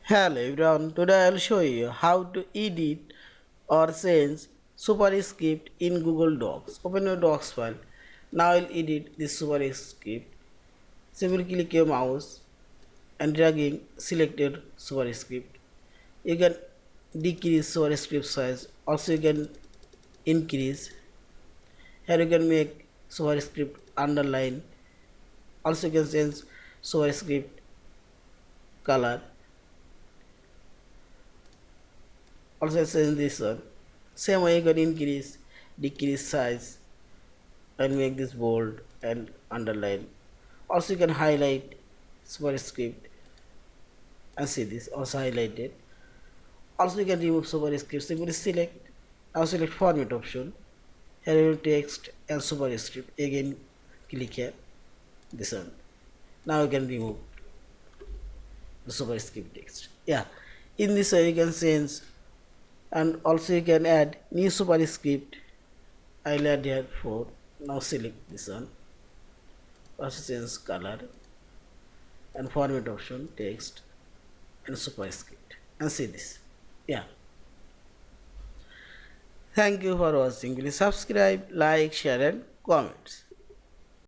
Hello everyone, today I will show you how to edit or change superscript in Google Docs. Open your Docs file. Now I will edit this superscript. Simply click your mouse and dragging selected superscript. You can decrease superscript size. Also you can increase. Here you can make superscript underline. Also you can change superscript color. Also change this one. Same way you can increase, decrease size and make this bold and underline. Also you can highlight superscript and see this also highlighted. Also you can remove superscript. Simply select. Now select format option. Here you text and superscript. Again click here. This one. Now you can remove the superscript text. Yeah. In this way you can change, and also you can add new superscript. I'll add here 4. Now select this one. Also change color and format option, text and superscript, and see this. Yeah. Thank you for watching. Please subscribe, like, share and comments.